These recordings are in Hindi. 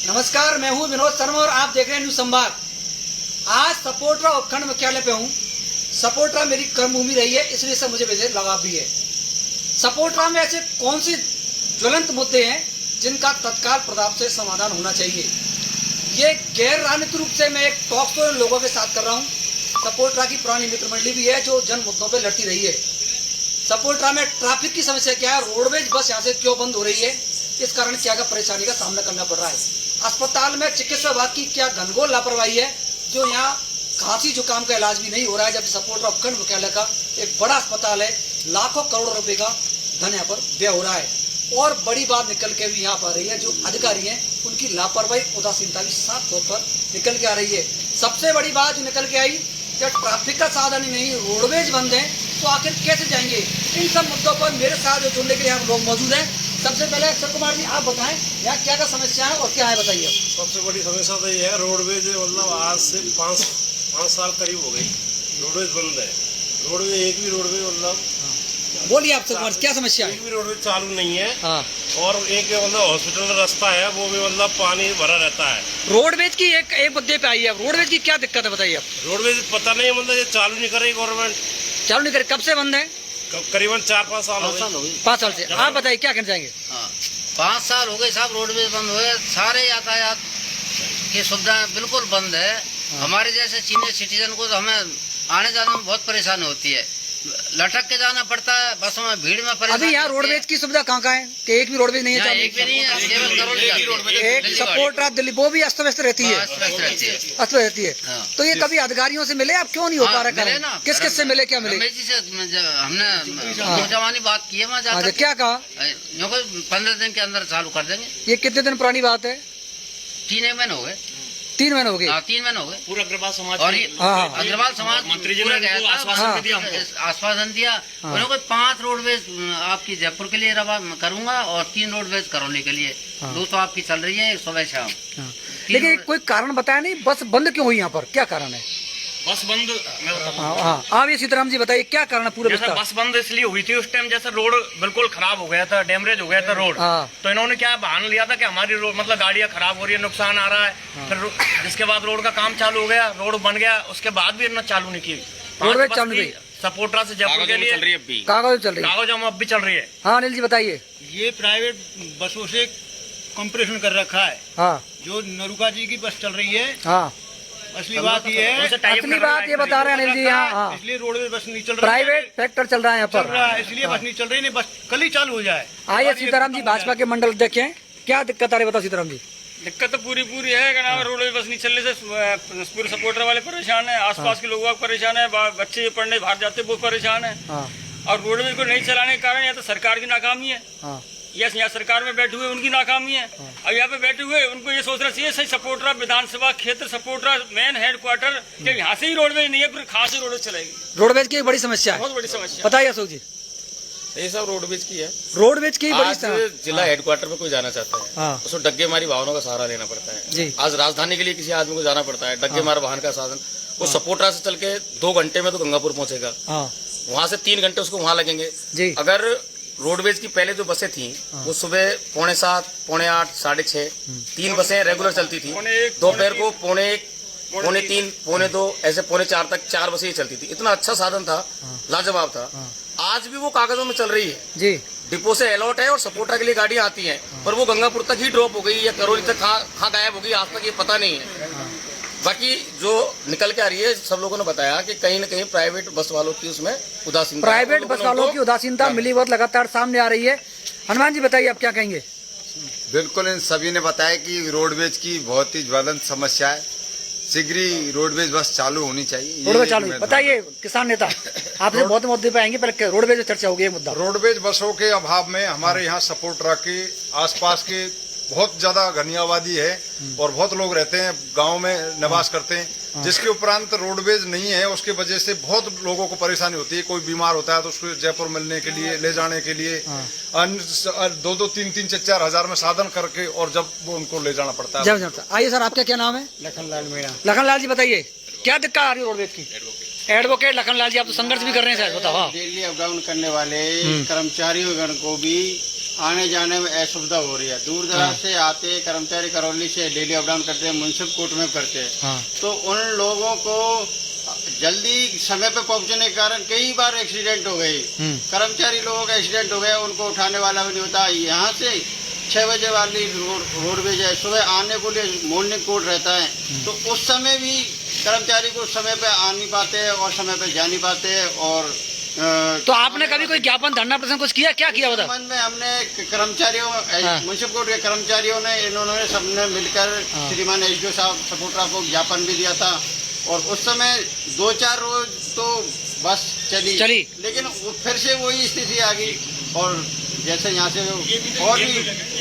नमस्कार, मैं हूं विनोद शर्मा और आप देख रहे हैं न्यूज संवाद। आज सपोट्रा उपखंड मुख्यालय पे हूं। सपोट्रा मेरी कर्मभूमि रही है, इसलिए से मुझे वैसे लगाव भी है। सपोट्रा में ऐसे कौन से ज्वलंत मुद्दे हैं जिनका तत्काल प्रभाव से समाधान होना चाहिए। ये गैर राजनीतिक रूप से मैं एक टॉक शो लोगों के साथ कर रहा हूँ। सपोट्रा की पुरानी मित्र मंडली भी है जो जन मुद्दों पर लड़ती रही है। सपोट्रा में ट्रैफिक की समस्या क्या है, रोडवेज बस यहाँ से क्यों बंद हो रही है, इस कारण क्या परेशानी का सामना करना पड़ रहा है। अस्पताल में चिकित्सा विभाग की क्या घनघोर लापरवाही है जो यहाँ खांसी जुकाम का इलाज भी नहीं हो रहा है, जबकि सपोट्रा उपखंड मुख्यालय का एक बड़ा अस्पताल है, लाखों करोड़ रुपए का धन यहाँ पर व्यय हो रहा है। और बड़ी बात निकल के भी यहाँ पर आ रही है, जो अधिकारी हैं उनकी लापरवाही उदासीनता भी साफ तौर पर निकल के आ रही है। सबसे बड़ी बात जो निकल के आई, जब ट्रैफिक का साधन ही नहीं, रोडवेज बंद है, तो आखिर कैसे जाएंगे। इन सब मुद्दों पर मेरे साथ जो जुड़ने के लिए यहाँ लोग मौजूद हैं। सबसे पहले अक्षर कुमार जी, आप बताएं यहाँ क्या क्या समस्या है और क्या है, बताइए। सबसे बड़ी समस्या तो ये है, रोडवेज मतलब आज से पाँच साल करीब हो गई रोडवेज बंद है। रोडवेज एक भी रोडवेज मतलब बोलिए आप कुमार, क्या समस्या है। एक भी रोडवेज चालू नहीं है। हाँ। और एक मतलब हॉस्पिटल का रास्ता है, वो भी मतलब पानी भरा रहता है। रोडवेज की एक मुद्दे पे आई है, रोडवेज की क्या दिक्कत है बताइए आप। रोडवेज पता नहीं, मतलब ये चालू नहीं कर रही गवर्नमेंट। चालू नहीं करे, कब से बंद है। करीबन 4-5 साल हो गए। 5 साल से। आप बताइए क्या कहना चाहेंगे। हाँ, 5 साल हो गए साहब, रोडवेज बंद हुए, सारे यातायात की सुविधाएं बिल्कुल बंद है। हमारे जैसे सीनियर सिटीजन को तो हमें आने जाने में बहुत परेशानी होती है, लटक के जाना पड़ता है, बसों में भीड़ में परेशानी। अभी यहाँ रोडवेज की सुविधा कहाँ है कि एक भी रोडवेज नहीं है। एक भी नहीं है, केवल करोड़ एक सपोट्रा दिल्ली वो भी अस्त व्यस्त रहती है, अस्त रहती है। हाँ। तो ये कभी अधिकारियों से मिले, आप क्यों नहीं हो पा रहा है, किस किस से मिले, क्या मिले। रमेश जी से हमने जवानी बात की है वहाँ जाकर। क्या कहा। 15 दिन के अंदर चालू कर देंगे। ये कितने दिन पुरानी बात है। 3 महीने हो गए। 3 महीने हो गए। 3 महीने हो गए। पूरा अग्रवाल समाज और अग्रवाल समाज मंत्री जी ने आश्वासन दिया उन्होंने कोई 5 रोडवेज आपकी जयपुर के लिए रवा करूंगा और 3 रोडवेज करौली के लिए। 2 तो आपकी चल रही है सुबह शाम। लेकिन कोई कारण बताया नहीं, बस बंद क्यों हुई यहाँ पर, क्या कारण है। बस बंद आप ये सीताराम जी बताइए क्या कारण है पूरे। बस बंद इसलिए हुई थी उस टाइम, जैसे रोड बिल्कुल खराब हो गया था, डैमेज हो गया था रोड। तो इन्होंने क्या बहाना लिया था कि हमारी रोड मतलब गाड़ियां खराब हो रही है, नुकसान आ रहा है। फिर जिसके बाद रोड का काम चालू हो गया, रोड बन गया, उसके बाद भी इन्होंने चालू नहीं की। रोडवेज चालू नहीं, सपोट्रा से जयपुर के लिए कागज चल रही है, कागज अब भी चल रही है। हाँ अनिल जी बताइए। ये प्राइवेट बसों से कंपटीशन कर रखा है। हाँ। जो नरुका जी की बस चल रही है। हाँ। असली बात ये है, असली बात ये बता रहे हैं अनिल जी। हाँ, इसलिए रोडवेज बस नहीं चल रही, प्राइवेट सेक्टर चल रहा है यहाँ पर, चल रहा है, इसलिए बस नहीं चल रही, नहीं बस कल ही चालू हो जाए। आइए सीताराम जी भाजपा के मंडल देखें क्या दिक्कत आ रही है, बताओ सीताराम जी। दिक्कत तो पूरी है, रोडवेज बस नहीं चलने से पूरे सपोर्टर वाले परेशान है, आसपास के लोग परेशान है, बच्चे पढ़ने बाहर जाते वो परेशान है। और रोडवेज को नहीं चलाने के कारण या तो सरकार की नाकामी है, या यहाँ सरकार में बैठे हुए उनकी नाकामी है। और यहाँ पे बैठे हुए उनको ये सोचना चाहिए सही सपोट्रा विधानसभा क्षेत्र, सपोट्रा मेन हेडक्वार्टर, जब यहाँ से ही रोडवेज नहीं है फिर कहाँ से रोडवेज चलेगी। रोडवेज की एक बड़ी समस्या है, बहुत बड़ी समस्या। बताइए अशोक जी। ये सब रोडवेज की है। रोडवेज की बड़ी जिला हेडक्वार्टर में कोई जाना चाहता है, उसको डग्गे मारी वाहनों का सहारा लेना पड़ता है जी। आज राजधानी के लिए किसी आदमी को जाना पड़ता है, डग्गे मार वाहन का साधन, वो सपोट्रा से चल के 2 घंटे में तो गंगापुर पहुंचेगा, वहाँ से 3 घंटे उसको वहाँ लगेंगे जी। अगर रोडवेज की पहले जो बसें थी वो सुबह 7:45, 8:45, 6:30 3 बसें रेगुलर चलती थी। दोपहर को 1:45, 3:45, 2:45 ऐसे 3:45 तक 4 बसें ही चलती थी। इतना अच्छा साधन था, लाजवाब था। आज भी वो कागजों में चल रही है जी। डिपो से अलॉट है और सपोट्रा के लिए गाड़ियां आती हैं, पर वो गंगापुर तक ही ड्रॉप हो गई या करौली तक कहाँ गायब हो गई आज तक ये पता नहीं है। बाकी जो निकल के आ रही है, सब लोगों ने बताया कि कहीं न कहीं प्राइवेट बस वालों की उसमें उदासीनता, प्राइवेट बस वालों की उदासीनता मिली बहुत लगातार सामने आ रही है। हनुमान जी बताइए आप क्या कहेंगे। बिल्कुल, इन सभी ने बताया कि रोडवेज की बहुत ही ज्वलंत समस्या है, शीघ्र ही रोडवेज बस चालू होनी चाहिए। रोडवेज चालू बताइए किसान नेता, आपसे बहुत मुद्दे पे आएंगे, पहले रोडवेज चर्चा होगी। मुद्दा रोडवेज बसों के अभाव में हमारे यहाँ सपोट्रा के आसपास के बहुत ज्यादा घनी आबादी है और बहुत लोग रहते हैं, गांव में निवास करते हैं, जिसके उपरांत रोडवेज नहीं है, उसके वजह से बहुत लोगों को परेशानी होती है। कोई बीमार होता है तो उसको जयपुर मिलने के लिए, ले जाने के लिए 2-2, 3-3, 4 हजार में साधन करके और जब वो उनको ले जाना पड़ता है। आइए सर, आपका क्या नाम है। लखनलाल मीणा। लखनलाल जी बताइए क्या दिक्कत आ रही है रोडवेज की। एडवोकेट लखनलाल जी, आप तो संघर्ष भी कर रहे हैं शायद, बताओ। डेली अप डाउन करने वाले कर्मचारियों गण को भी आने जाने में असुविधा हो रही है। दूर दराज से आते कर्मचारी करौली से डेली अप डाउन करते हैं, म्युनिसिपल कोर्ट में करते हैं, तो उन लोगों को जल्दी समय पे पहुंचने के कारण कई बार एक्सीडेंट हो गए। कर्मचारी लोगों का एक्सीडेंट हो गया, उनको उठाने वाला भी नहीं होता। यहाँ से 6 बजे वाली रोडवेज है, सुबह आने को लिए मॉर्निंग कोर्ट रहता है, तो उस समय भी कर्मचारी को समय पे आ नहीं पाते और समय पे जा नहीं पाते। और तो आपने कभी कोई ज्ञापन धरना प्रदर्शन कुछ किया, क्या किया बता? संबंध में हमने कर्मचारियों म्युनिसिपल कोर्ट के कर्मचारियों ने इन्होंने सबने मिलकर श्रीमान एसडीओ साहब सपोर्टरा को ज्ञापन भी दिया था। और उस समय 2-4 रोज तो बस चली, लेकिन फिर से वही स्थिति आ गई और जैसे यहाँ से और भी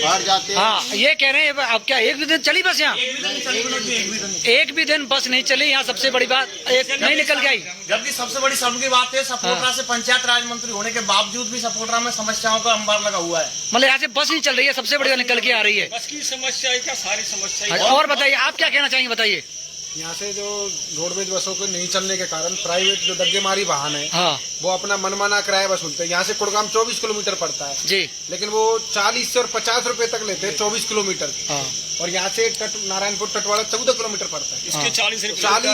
बाहर जाते हैं। हाँ, ये कह रहे हैं अब क्या एक भी दिन चली बस यहाँ? एक भी दिन बस नहीं चली यहाँ, सबसे बड़ी बात एक नहीं निकल के आई। जबकि सबसे बड़ी शर्म की बात है, सपोर्टरा से पंचायत राज मंत्री होने के बावजूद भी सपोर्टरा में समस्याओं का अंबार लगा हुआ है। मतलब यहाँ से बस नहीं चल रही है, सबसे बड़ी निकल के आ रही है। बस की समस्या है क्या? सारी समस्या। और बताइए आप क्या कहना चाहेंगे, बताइए। यहाँ से जो रोडवेज बसों को नहीं चलने के कारण प्राइवेट जो दग्गेमारी वाहन है, वो अपना मनमाना किराया वसूलते हैं। यहाँ से कुड़गाम 24 किलोमीटर पड़ता है जी, लेकिन वो 40 से और 50 रुपए तक लेते हैं 24 किलोमीटर। और यहाँ से नारायणपुर तटवाड़ा 14 किलोमीटर पड़ता है, इसके 40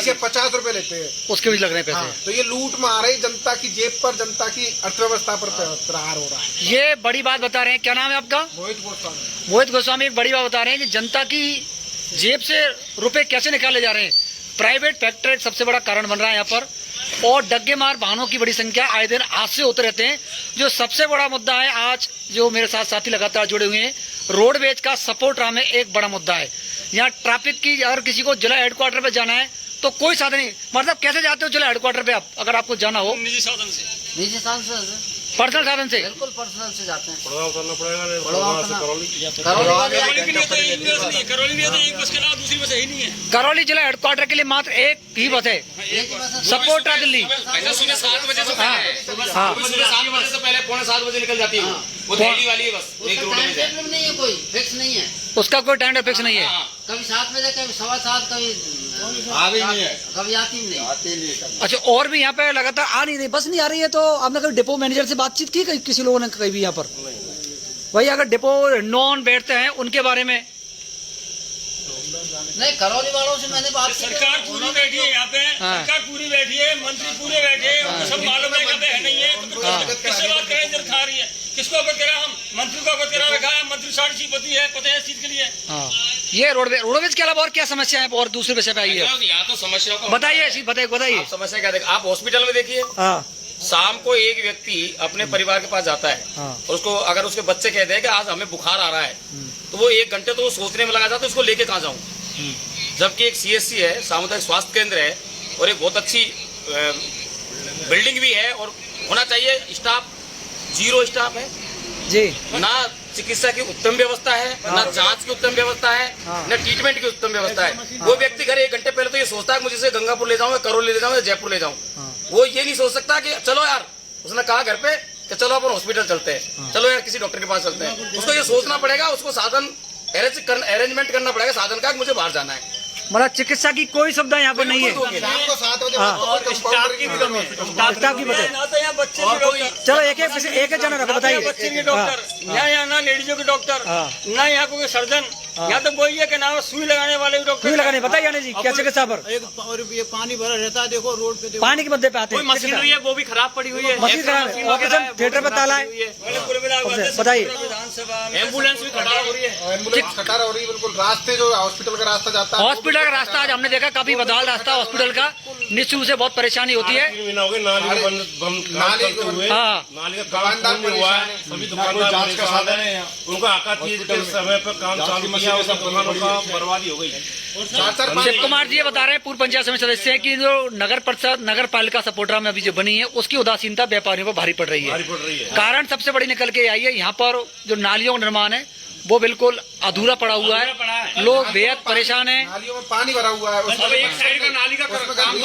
से 50 रुपए लेते हैं, उसके भी लग रहे हैं पैसे। तो ये लूट मार रही जनता की जेब पर, जनता की अर्थव्यवस्था पर प्रहार हो रहा है। ये बड़ी बात बता रहे हैं। क्या नाम है आपका? मोहित गोस्वामी। एक बड़ी बात बता रहे हैं कि जनता की जेब से रुपए कैसे निकाले जा रहे हैं। प्राइवेट फैक्टर एक सबसे बड़ा कारण बन रहा है यहाँ पर, और डग्गेमार वाहनों की बड़ी संख्या आए दिन हादसे होते रहते हैं। जो सबसे बड़ा मुद्दा है आज, जो मेरे साथ साथी लगातार जुड़े हुए हैं, रोडवेज का सपोर्टरा में एक बड़ा मुद्दा है। यहाँ ट्रैफिक की, अगर किसी को जिला हेडक्वार्टर पे जाना है तो कोई साधन नहीं। मतलब कैसे जाते हो जिला हेडक्वार्टर पे आप, अगर आपको जाना हो? निजी साधन से, पर्सनल साधन से? बिल्कुल पर्सनल से जाते हैं। उतरना पड़ेगा, करौली जिला हेडक्वार्टर के लिए मात्र एक ही बस है, सपोर्टरा दिल्ली। सुबह 7 बजे से पहले, सुबह 7 बजे से पहले 6:45 बजे निकल जाती है वो दिल्ली वाली है बस। एक रोडवेज है, नहीं है, कोई फिक्स नहीं है, उसका कोई टाइम फिक्स नहीं है। कभी 7 बजे, कभी 7:15, कभी आती नहीं है, कभी आती नहीं। अच्छा, और भी यहाँ पे लगातार आ नहीं रही, बस नहीं आ रही है। तो आपने कभी डिपो मैनेजर से बातचीत की किसी लोगों ने कहीं भी यहाँ पर? वही अगर डिपो नॉन बैठते हैं उनके बारे में? नहीं, करौली वालों से मैंने बात की। सरकार पूरी बैठी है यहाँ पे, सरकार पूरी बैठी है, मंत्री पूरे बैठे हैं, उनको सब मालूम है यहाँ पे है नहीं है, तो किससे बात करें? इधर खा रही है, किसको अवगत करा? हम मंत्री को अवगत करा रखा है, मंत्री सारी चीज पता है इस चीज के लिए। ये रोडवेज के अलावा और क्या समस्या है? और दूसरे विषय पे आई है, यहाँ तो समस्या को बताइए, बताइए। समस्या क्या? देखिए, आप हॉस्पिटल में देखिए, शाम को एक व्यक्ति अपने परिवार के पास जाता है और उसको अगर उसके बच्चे कहते हैं कि आज हमें बुखार आ रहा है, तो वो 1 घंटे तो वो सोचने में लगा जाता है उसको लेके कहाँ जाऊँ। जबकि एक CSC है, सामुदायिक स्वास्थ्य केंद्र है, और एक बहुत अच्छी बिल्डिंग भी है, और होना चाहिए स्टाफ। 0 स्टाफ है जी, ना चिकित्सा की उत्तम व्यवस्था है, ना जांच की उत्तम व्यवस्था है, ना ट्रीटमेंट की उत्तम व्यवस्था है। वो व्यक्ति घर 1 घंटे पहले तो ये सोचता है मुझे से गंगापुर ले जाऊँ, करौली ले जाऊँ, जयपुर ले जाऊँ। वो ये नहीं सोच सकता कि चलो यार, उसने कहा घर पे कि चलो अपन हॉस्पिटल चलते हैं, चलो यार किसी डॉक्टर के पास चलते हैं। उसको ये सोचना पड़ेगा, उसको साधन अरेंजमेंट करना पड़ेगा साधन का, मुझे बाहर जाना है। मतलब चिकित्सा की कोई सुविधा यहाँ पर नहीं है। स्टाफ की चलो एक जना रखो, बताइए। बच्चे के डॉक्टर, यहाँ ना लेडीजों के डॉक्टर, ना यहाँ कोई सर्जन, यहाँ तो वही है कि ना सुई लगाने वाले डॉक्टर। सुई लगाने, बताइए जी क्या चिकित्सा पर? और ये पानी भरा रहता है, देखो रोड पे, देखो पानी के मध्य पे आते हैं। मशीनरी है वो भी खराब पड़ी हुई है, मशीन खराब है, ऑपरेशन थिएटर पे ताला है, बताइए। एम्बुलेंस भी खड़ा हो रही है, खटारा हो रही है बिल्कुल। रास्ते जो हॉस्पिटल का रास्ता जाता है, हॉस्पिटल का रास्ता आज हमने देखा काफी बदहाल रास्ता हॉस्पिटल का, निश्चित रूप से बहुत परेशानी होती है। सभी दुकानदार का साधन है, उनका आकाशीय समय पर काम चालू किया, दुकानों का बर्बादी हो गई। शिव कुमार जी ये बता रहे हैं, पूर्व पंचायत समिति सदस्य हैं, कि जो नगर परिषद नगर पालिका सपोर्टरा में अभी जो बनी है उसकी उदासीनता व्यापारियों पर भारी पड़ रही है। कारण सबसे बड़ी निकल के आई है, यहाँ पर जो नालियों का निर्माण है वो बिल्कुल अधूरा पड़ा हुआ है, लोग बेहद परेशान हैं। नालियों में पानी भरा हुआ है, एक साइड का नाली का काम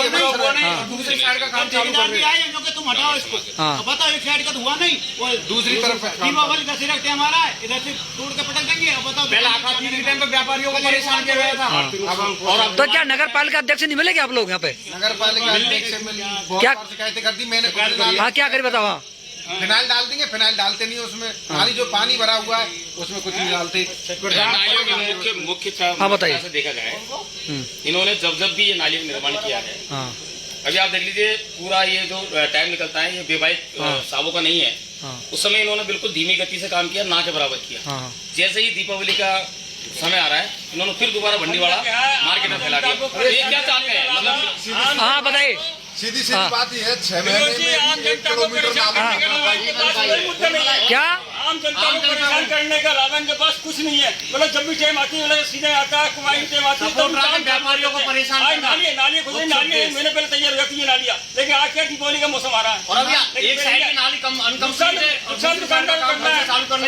दूसरी साइड का काम चालू कर दिया है। तुम हटाओ इसको, बताओ एक साइड का तो हुआ नहीं, वो दूसरी तरफ इधर से रखते हमारा है, इधर से तोड़ के पटक देंगे। बताओ पहले आखिरी के टाइम पे व्यापारियों को परेशान किया गया था। और तो क्या नगर पालिका अध्यक्ष नहीं मिलेंगे आप लोग यहाँ पे? नगर पालिका अध्यक्ष से क्या शिकायतें कर दी मैंने। हाँ, क्या करें बताओ? फिनाइल डाल देंगे, फिनाइल डालते नहीं उसमें। नाली जो पानी भरा हुआ है उसमें कुछ नहीं डालते। मुख्य हाँ, बताइए। से देखा जाए, इन्होंने जब भी ये नाली का निर्माण किया है, अभी आप देख लीजिए पूरा ये जो टाइम निकलता है ये वैवाहिक सावों का नहीं है। उस समय इन्होंने बिल्कुल धीमी गति से काम किया, ना के बराबर किया। जैसे ही दीपावली का समय आ रहा है, इन्होंने फिर दोबारा भंडीवाड़ा मार्केट में फैला दिया। ये क्या चाहते हैं? मतलब हाँ, बताइए। सीधी बात ये है, 6 महीने में 1 किलोमीटर क्या आम जनता को परेशान करने का अलावा इनके पास कुछ नहीं है। मतलब जब भी टाइम आती है सीधे आता है, कुमारी टाइम आती है, व्यापारियों को परेशान नाली खुद नाली महीने पहले तैयार रहती है नालियाँ, लेकिन आज क्या दीपावली का मौसम आ रहा है और अभी एक साइड की नाली दुकानदार करना है, चालू करने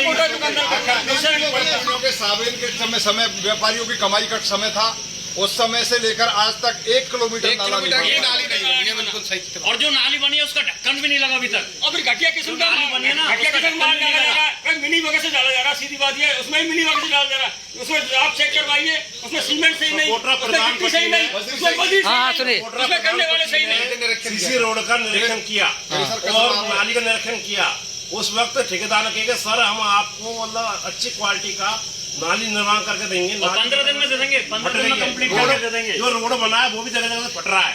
के सावेन के समय व्यापारियों की कमाई का समय था। उस समय से लेकर आज तक 1 किलोमीटर नाली नहीं बनी है। बिल्कुल सही। और जो नाली बनी है उसका ढक्कन भी नहीं लगा अभी तक। और फिर घटिया किस्म का बनी है ना, घटिया किस्म का माल डाला जा रहा है, मिनी वगैरह से डाला जा रहा है। सीधी बात ये है, उसमें ही मिनी वगैरह से डाला जा रहा है। उसमें आप चेक करवाइए, उसमें सीमेंट सही नहीं, उसमें गिट्टी सही नहीं, उसमें बजरी सही नहीं, उसमें करने वाले सही नहीं। सीसी रोड का निरीक्षण किया और नाली का निरीक्षण किया। उस वक्त ठेकेदार ने कहा सर हम आपको मतलब अच्छी क्वालिटी का नाली निर्माण करके देंगे, 15 दिन में दे देंगे, 15 दिन में कंप्लीट करके दे देंगे। जो रोड बना है वो भी जगह जगह फट रहा है।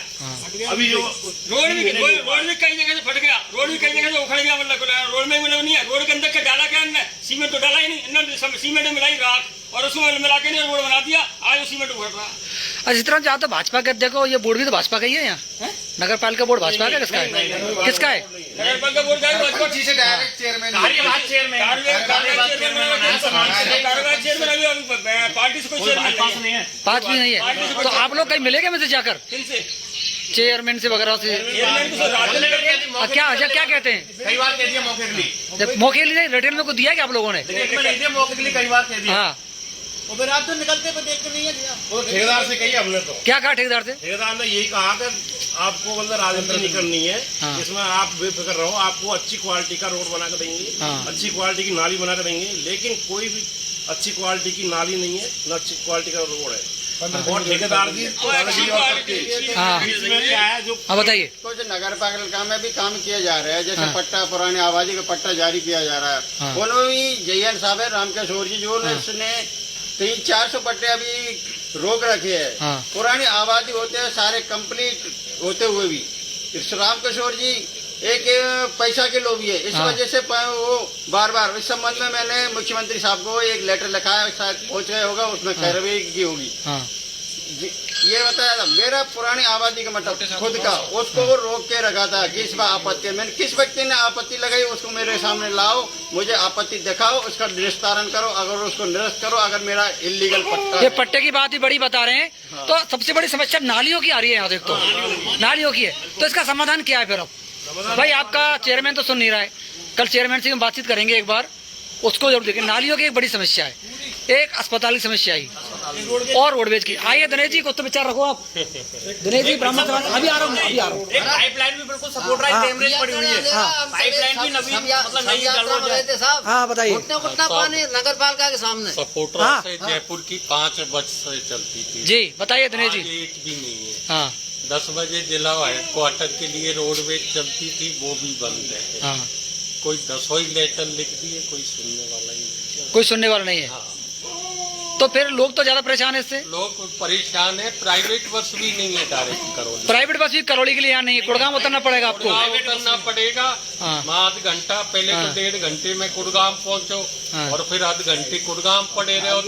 अभी जो रोड भी कई जगह से फट गया, रोड भी कई जगह से उखड़ गया। मतलब रोड में मतलब नहीं है, रोड के अंदर क्या डाला क्या इनने? सीमेंट तो डाला ही नहीं, सीमेंट में मिलाई राख और उसमें मिला के रोड बना दिया। आज वो सीमेंट उखड़ रहा है। इस तरह जहाँ तो भाजपा के, देखो ये बोर्ड भी तो भाजपा का ही है। यहाँ नगर पालिका बोर्ड भाजपा का किसका है? किसका है? नगर पालिका बोर्ड भाजपा से डायरेक्ट चेयरमैन पार्टी से कोई चेयरमैन नहीं है, पाँच भी नहीं है। तो आप लोग कहीं मिलेंगे मुझे जाकर चेयरमैन से वगैरह से? क्या कहते हैं? कई बार कह दिया मौके के लिए, मौके के लिए रिटर्न में को दिया क्या आप लोगों ने? मौके के लिए कई बार कह दिया। हाँ, और फिर आप तो निकलते हुए देखते नहीं है। वो ठेकेदार से कही हमने तो क्या कहा ठेकेदार से? ठेकेदार ने यही कहा कि आपको मतलब राजनीति नहीं करनी है, इसमें आप बेफिक्र रहो, आपको अच्छी क्वालिटी का रोड बना कर देंगे, अच्छी क्वालिटी की नाली बना कर देंगे। लेकिन कोई भी अच्छी क्वालिटी की नाली नहीं है, न अच्छी क्वालिटी का रोड है। और ठेकेदार की क्या है जो बताइए। तो जो नगर पालिका में भी काम किया जा रहा है, जैसे पट्टा पुरानी आबादी का पट्टा जारी किया जा रहा है, उनमें भी जयन साहब है रामकिशोर जी जो उसने 300-400 पट्टे अभी रोक रखे हैं। पुरानी आबादी होते हैं सारे कंप्लीट होते हुए भी रामकिशोर जी एक पैसा के लोभी है। इस वजह से वो बार बार इस संबंध में मैंने मुख्यमंत्री साहब को एक लेटर लिखा है, शायद पहुंच गया होगा, उसमें कार्रवाई की होगी। ये बताया था मेरा पुरानी आबादी का मतलब खुद का, उसको वो रोक के रखा था कि इसमें आपत्ति है। मैंने किस व्यक्ति ने आपत्ति लगाई उसको मेरे सामने लाओ, मुझे आपत्ति दिखाओ, उसका निस्तारण करो। अगर उसको निरस्त करो, अगर मेरा इलीगल पट्टा, ये पट्टे की बात ही बड़ी बता रहे हैं। तो सबसे बड़ी समस्या नालियों की आ रही है यहाँ देख, तो नालियों की है। तो इसका समाधान क्या है फिर? अब भाई आपका चेयरमैन तो सुन नहीं रहा है, कल चेयरमैन से हम बातचीत करेंगे एक बार, उसको जरूर देखें। नालियों की एक बड़ी समस्या है, एक अस्पताल की समस्या है और रोडवेज की। आइए दिनेश जी को तो विचार रखो आप। दिनेश जी ब्राह्मण समाज, अभी आ रहा हूँ। पाइपलाइन भी बिल्कुल सपोर्ट रहा है, डैमेज पड़ी हुई है। पाइपलाइन भी नवीन मतलब नई चल रही है। हाँ बताइए। उतना पानी नगर पालिका के सामने सपोर्टरा से जयपुर की 5 बजे से चलती थी जी, बताइए दिनेश जी। एक भी नहीं है। हाँ, 10 बजे जिला हेडक्वार्टर के लिए रोडवेज चलती थी, वो भी बंद है। हाँ, कोई 10 लेटर लिख दिए, कोई सुनने वाला ही नहीं। कोई सुनने वाला नहीं है। हाँ। तो फिर लोग तो ज्यादा परेशान है इससे। लोग परेशान है। प्राइवेट बस भी नहीं है डायरेक्ट करौली। प्राइवेट बस भी करौली के लिए यहाँ नहीं है, कुड़गाम उतरना पड़ेगा आपको। उतरना पड़ेगा। आध घंटा पहले तो 1.5 घंटे में कुड़गाम पहुँचो और फिर आध घंटे कुड़गाम पड़े रहो,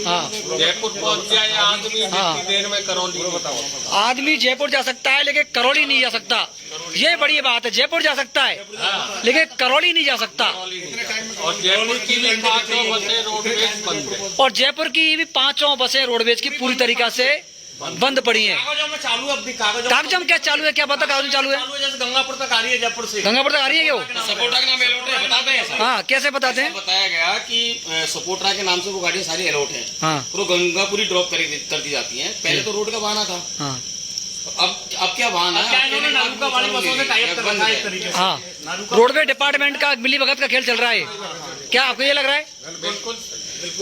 जयपुर पहुँच जाए आदमी जितनी देर में करौली। आदमी जयपुर जा सकता है लेकिन करौली नहीं जा सकता, ये बड़ी बात है। जयपुर जा सकता है लेकिन करौली नहीं जा सकता। और जयपुर की भी 5 बसें रोडवेज बंद है। और जयपुर की भी 5 बसें रोडवेज की पूरी तरीका से बंद पड़ी है। चालू अब भी कागज क्या चालू है? क्या पता कागज चालू है? जैसे गंगापुर तक आ रही है, जयपुर से गंगापुर तक आ रही है क्या? सपोर्टरा के नाम एलोट है, बताते हैं। हाँ, कैसे बताते हैं? बताया गया कि सपोर्टरा के नाम से वो गाड़ियाँ सारी एलोट है। वो गंगापुरी ड्रॉप कर दी जाती है। पहले तो रोड का बहाना था, अब क्या बहाना है? हाँ, रोडवे डिपार्टमेंट का मिली भगत का खेल चल रहा है। क्या आपको ये लग रहा है? बिल्कुल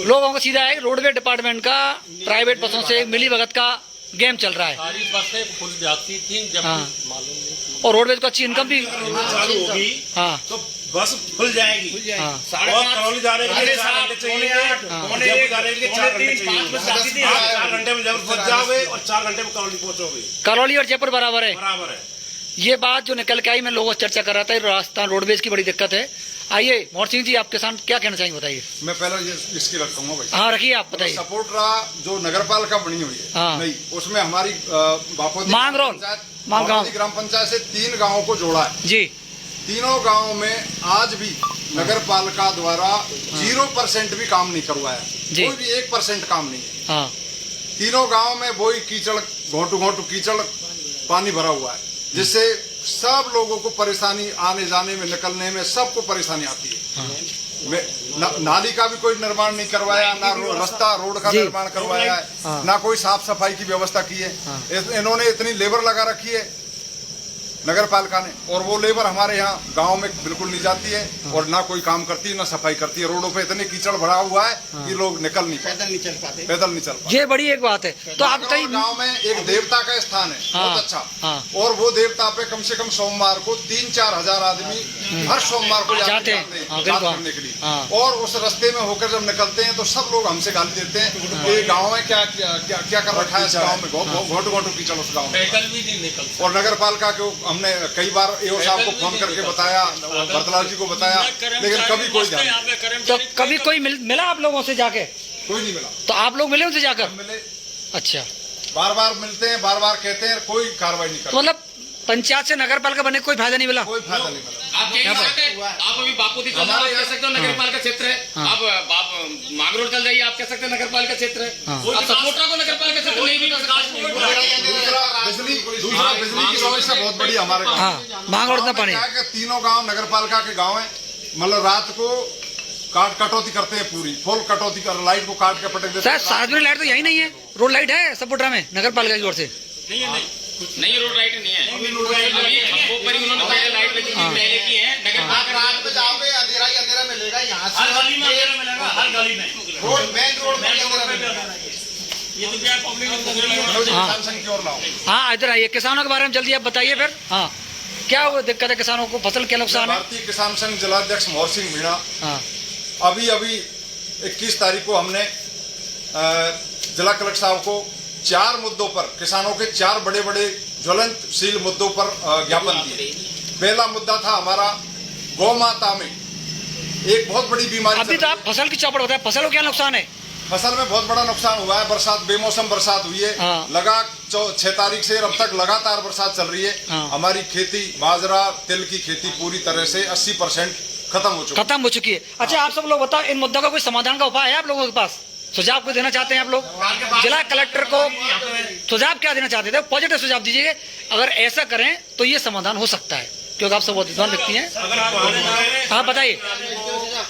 लोगों को सीधा है, रोडवे डिपार्टमेंट का प्राइवेट बसों से मिली भगत का गेम चल रहा है। सारी बसें खुल जाती थी जब मालूम नहीं। और रोडवेज को अच्छी इनकम भी चालू होगी। हाँ, तो बस खुल जाएगी। और करौली जाने के लिए 4 घंटे चाहिए, जयपुर जाने के लिए 4 घंटे चाहिए। आप 4 घंटे में जयपुर पहुंच जाओगे और 4 घंटे में करौली पहुंचोगे। करौली और जयपुर बराबर है। बराबर है। ये बात जो निकल के आई, मैं लोगों से चर्चा कर रहा था, राजस्थान रोडवेज की बड़ी दिक्कत है। आइए मोहन सिंह जी, आप किसान क्या कहना चाहेंगे, बताइए। मैं पहले इसकी रखूंगा भाई। हाँ रखिए, आप बताइए। सपोटरा जो नगर पालिका बनी हुई है, हाँ। नहीं, उसमें हमारी मांगरोल ग्राम पंचायत से 3 गाँव को जोड़ा है जी। तीनों गाँव में आज भी नगर पालिका द्वारा 0% भी काम नहीं करवाया, कोई भी 1% काम नहीं है। हाँ। तीनों गाँव में वही कीचड़, घोंटू कीचड़ पानी भरा हुआ है, जिससे सब लोगों को परेशानी, आने जाने में, निकलने में सबको परेशानी आती है। नाली का भी कोई निर्माण नहीं करवाया, ना रास्ता रोड का निर्माण करवाया है, ना कोई साफ सफाई की व्यवस्था की है। इन्होंने इतनी लेबर लगा रखी है नगर पालिका ने, और वो लेबर हमारे यहाँ गांव में बिल्कुल नहीं जाती है और ना कोई काम करती है, ना सफाई करती है। रोडों पे इतने कीचड़ भरा हुआ है कि लोग निकल नहीं, पैदल नहीं चल पाते। ये बड़ी एक बात है। तो आप बताइए, गांव में एक देवता का स्थान है, बहुत अच्छा, और वो देवता पे कम से कम सोमवार को 3-4 हजार आदमी हर सोमवार को जाते हैं करने के लिए। और उस रास्ते में होकर जब निकलते हैं तो सब लोग हमसे गाली देते हैं कि गाँव में क्या कर रखा है, इस गाँव में घोटू कीचड़ उस गाँव में। और नगर पालिका को हमने कई बार एओ साहब को फोन करके बताया, भरतलाल जी को बताया, लेकिन कभी कोई ध्यान नहीं। तो कभी कोई मिला आप लोगों से जाके? कोई नहीं मिला। तो आप लोग मिले उनसे जाकर? मिले, अच्छा। बार बार मिलते हैं, बार बार कहते हैं, कोई कार्रवाई नहीं करते। मतलब पंचायत से नगर पालिका बनने कोई फायदा नहीं मिला? कोई फायदा नहीं मिला। आप अभी बापूती कह सकते हो नगर पालिका क्षेत्र है, आप मांगरोल चल जाइए, आप कह सकते हैं नगर पालिका क्षेत्र है। आप सपोटरा को नगर पालिका क्षेत्र नहीं भी कर सकते। बिजली की समस्या बहुत बड़ी हमारे गाँव, मांगरोल पानी। तीनों गाँव नगर पालिका के गाँव है, मतलब रात को कटौती करते हैं, पूरी फुल कटौती कर, लाइट को काट के पटक देते हैं। सार्वजनिक लाइट तो यही नहीं है, रोड लाइट है सपोटरा में नगर पालिका की ओर से? नहीं, रोड लाइट नहीं है। अभी ऊपर ही उन्होंने पहले लाइट लगी थी, पहले की है। नगर पालिका रात में जाओगे अंधेरा ही अंधेरा मिलेगा, यहाँ से हर गली में अंधेरा मिलेगा, हर गली में रोड मेन रोड में ये तो क्या पब्लिक की ओर लाओ। हाँ इधर आइए, किसानों के बारे में जल्दी आप बताइए फिर। हाँ क्या दिक्कत है किसानों को, फसल क्या नुकसान है? भारतीय किसान संघ जिलाध्यक्ष मोहन सिंह मीणा, अभी 21 तारीख को हमने जिला कलेक्टर साहब को 4 मुद्दों पर, किसानों के 4 बड़े बड़े ज्वलंतशील मुद्दों पर ज्ञापन दिए। पहला मुद्दा था हमारा गौ माता में एक बहुत बड़ी बीमारी। अभी तो आप फसल की चौपट होता है, फसल को क्या नुकसान है? फसल में बहुत बड़ा नुकसान हुआ है, बरसात, बेमौसम बरसात हुई है। लगा 6 तारीख से अब तक लगातार बरसात चल रही है। हमारी खेती, बाजरा, तिल की खेती पूरी तरह से 80% खत्म हो चुकी है। अच्छा आप सब लोग बताओ, इन मुद्दों का कोई समाधान का उपाय है आप लोगों के पास? सुझाव को देना चाहते हैं आप लोग? जिला कलेक्टर को सुझाव क्या देना चाहते थे? पॉजिटिव सुझाव दीजिए, अगर ऐसा करें तो ये समाधान हो सकता है, क्योंकि आप सब बहुत विद्वान व्यक्ति हैं। हाँ बताइए।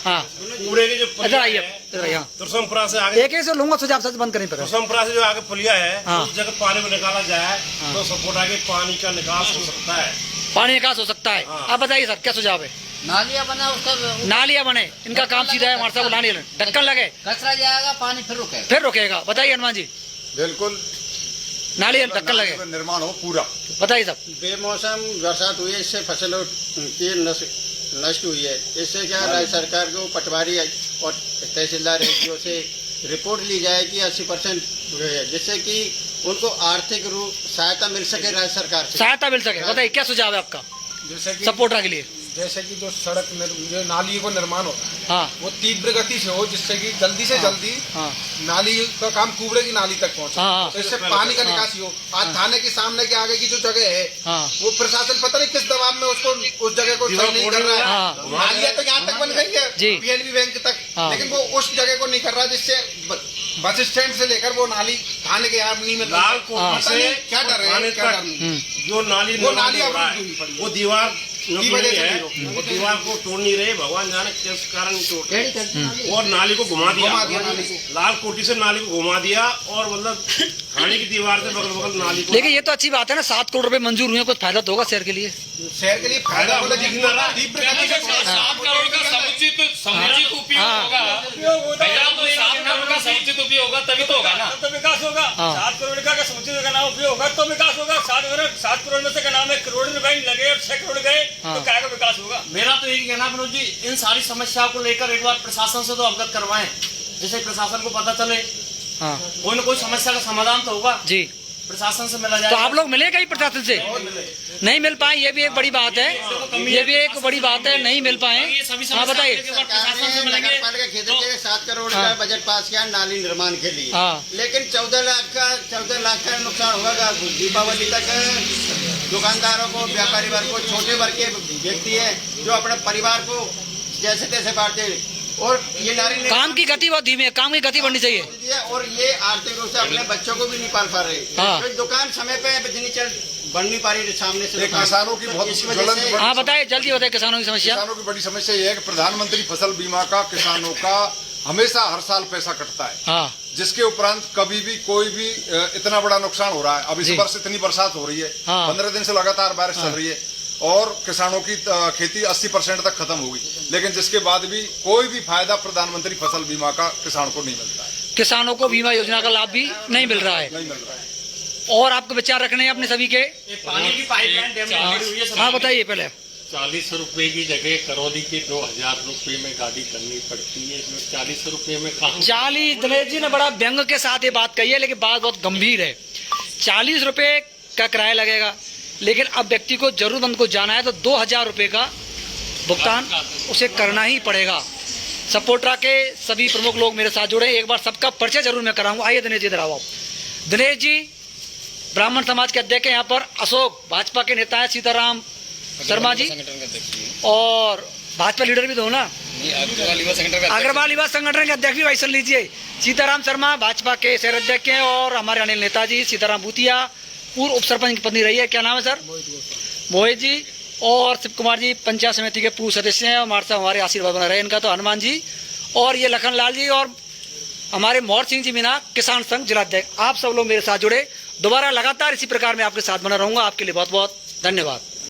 हाँ पूरे के जो इधर आइए, इधर आइए। तुरसमपुरा से आगे एक से लूंगा सुझाव, सच बंद करें। तुरसमपुरा से जो आगे पुलिया है, उस जगह पानी को निकाला जाए तो सपोटा के पानी का निकास हो सकता है, पानी निकास हो सकता है। आप बताइए सर क्या सुझाव है? नालियाँ बना, उसका नालियाँ बने, इनका काम सीधा है हमारे साहब, नालियाँ ढक्कन लगे, कचरा जाएगा, पानी फिर रुकेगा। बताइए हनुमान जी। बिल्कुल नालियाँ ढक्कन लगे, निर्माण हो पूरा। बताइए साहब। बेमौसम बरसात हुई है, इससे फसलों की नष्ट हुई है। इससे क्या राज्य सरकार को पटवारी और तहसीलदार एसडीओ से रिपोर्ट ली जाए कि 80% हुए है, जिससे कि उनको आर्थिक रूप सहायता मिल सके, राज्य सरकार से सहायता मिल सके। बताइए क्या सुझाव है आपका जैसे कि सपोर्टरा के लिए? जैसे कि जो सड़क जो नाली को निर्माण होता है, हाँ, वो तीव्र गति से हो, जिससे कि जल्दी से जल्दी नाली का काम कुबड़े की नाली तक पहुंचे, तो इससे पानी का निकासी हो। आज थाने के सामने के आगे की जो जगह है, वो प्रशासन पता नहीं किस दबाव में उसको उस जगह को सही नहीं कर रहा है। नालियां तो यहाँ तक बन गई है पीएनबी बैंक तक, लेकिन वो उस जगह को नहीं कर रहा, जिससे बस स्टैंड से लेकर वो नाली थाने के यहाँ नहीं मिल रहा। क्या डर है? जो नाली वो दीवार की वजह से वो दीवार को तोड़ नहीं रहे, भगवान जाने किस कारण तोड़ रहे, और नाली को घुमा दिया, लाल कोटी से नाली को घुमा दिया, और मतलब थाने की दीवार से बगल बगल नाली को। लेकिन ये तो अच्छी बात है ना, 7 करोड़ रुपए मंजूर हुए, कुछ फायदा तो होगा शहर के लिए। शहर के लिए फायदा होगा, 7 करोड़ का समुचित उपयोग होगा, तो 7 करोड़ का समुचित उपयोग होगा तभी तो होगा ना, तो विकास होगा। 7 करोड़ का का समुचित का नाम उपयोग होगा तो विकास होगा। 7 करोड़ में से का नाम है, करोड़ रुपए लगे और 6 करोड़ गए तो क्या का विकास होगा। मेरा तो यही कहना मनोज जी, इन सारी समस्याओं को लेकर एक बार प्रशासन से तो अवगत करवाएं, जिससे प्रशासन को पता चले कोई न कोई समस्या का समाधान तो होगा जी, प्रशासन से मिला जाए। तो आप लोग मिले कहीं प्रशासन से? नहीं मिल पाए, ये भी एक बड़ी बात है, ये भी एक बड़ी बात है, नहीं मिल पाए। हाँ बताइए। नगर पालिका क्षेत्र के 7 करोड़ का बजट पास किया नाली निर्माण के लिए, लेकिन 14 लाख का नुकसान होगा। दीपावली तक दुकानदारों को, व्यापारी वर्ग को, छोटे वर्ग के व्यक्ति है जो अपने परिवार को जैसे तैसे बांटते, और ये नारी काम की गति बहुत धीमी है, काम की गति बढ़नी चाहिए, और ये आर्थिक रूप से अपने बच्चों को भी नहीं पाल पा रहे। तो दुकान समय पे बढ़ नहीं पा रही सामने से। किसानों की बहुत ज्वलंत, हाँ बताइए, जल्दी बताइए किसानों की समस्या। किसानों की बड़ी समस्या ये है कि प्रधानमंत्री फसल बीमा का किसानों का हमेशा हर साल पैसा कटता है, जिसके उपरांत कभी भी कोई भी इतना बड़ा नुकसान हो रहा है। अब इस वर्ष इतनी बरसात हो रही है, 15 दिन से लगातार बारिश चल रही है और किसानों की खेती 80% तक खत्म होगी, लेकिन जिसके बाद भी कोई भी फायदा प्रधानमंत्री फसल बीमा का किसान को नहीं मिलता है। किसानों को बीमा योजना का लाभ भी नहीं मिल रहा है। और आपको विचार रखने हैं अपने सभी के। पानी की पाइपलाइन डैमेज हुई है। हाँ बताइए पहले। 40 रुपए की जगह करौली के 2000 रुपए में गाड़ी करनी पड़ती है, इसमें 40 रुपए में कहाँ। 40, दिनेश जी ने बड़ा व्यंग के साथ ये बात कही है, लेकिन बात बहुत गंभीर है। 40 रुपए का किराया लगेगा, लेकिन अब व्यक्ति को जरूरतमंद को जाना है तो 2000 रुपए का भुगतान उसे करना ही पड़ेगा। सपोर्ट्रा के सभी प्रमुख लोग मेरे साथ जुड़े, एक बार सबका परिचय जरूर मैं कराऊंगा। आइए दिनेश जी इधर आओ। दिनेश जी ब्राह्मण समाज के अध्यक्ष हैं यहाँ पर, अशोक भाजपा के नेता है, सीताराम शर्मा जी, और भाजपा लीडर भी तो हो ना, अग्रवाल युवा संगठन के अध्यक्ष भी भाई सुन लीजिए। सीताराम शर्मा भाजपा के शहर अध्यक्ष हैं, और हमारे अनिल नेताजी सीताराम भूतिया पूर्व उप सरपंच की पत्नी रही है, क्या नाम है सर? मोहित जी। और शिव कुमार जी पंचायत समिति के पूर्व सदस्य हैं, हमारे साथ हमारे आशीर्वाद बना रहे इनका तो हनुमान जी, और ये लखन लाल जी, और हमारे मोहर सिंह जी मीना किसान संघ जिलाध्यक्ष। आप सब लोग मेरे साथ जुड़े, दोबारा लगातार इसी प्रकार मैं आपके साथ बना रहूंगा। आपके लिए बहुत बहुत धन्यवाद।